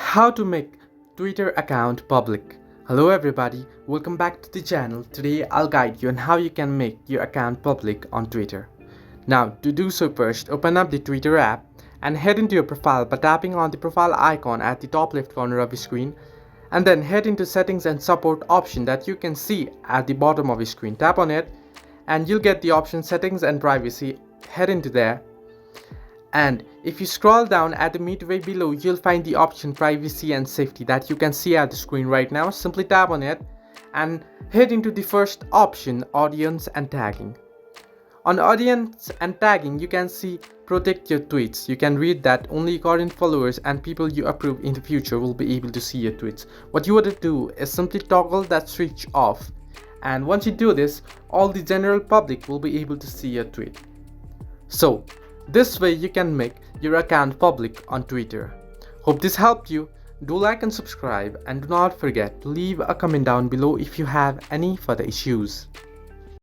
How to make Twitter account public. Hello everybody, welcome back to the channel. Today I'll guide you on how you can make your account public on Twitter. Now to do so, first open up the Twitter app and head into your profile by tapping on the profile icon at the top left corner of your screen, and then head into settings and support option that you can see at the bottom of your screen. Tap on it and you'll get the option settings and privacy. Head into there, and if you scroll down at the midway below, you'll find the option privacy and safety that you can see at the screen right now. Simply tap on it and head into the first option, audience and tagging. On audience and tagging, you can see protect your tweets. You can read that only current followers and people you approve in the future will be able to see your tweets. What you want to do is simply toggle that switch off, and once you do this, all the general public will be able to see your tweet. So this way you can make your account public on Twitter. Hope this helped you. Do like and subscribe, and do not forget to leave a comment down below if you have any further issues.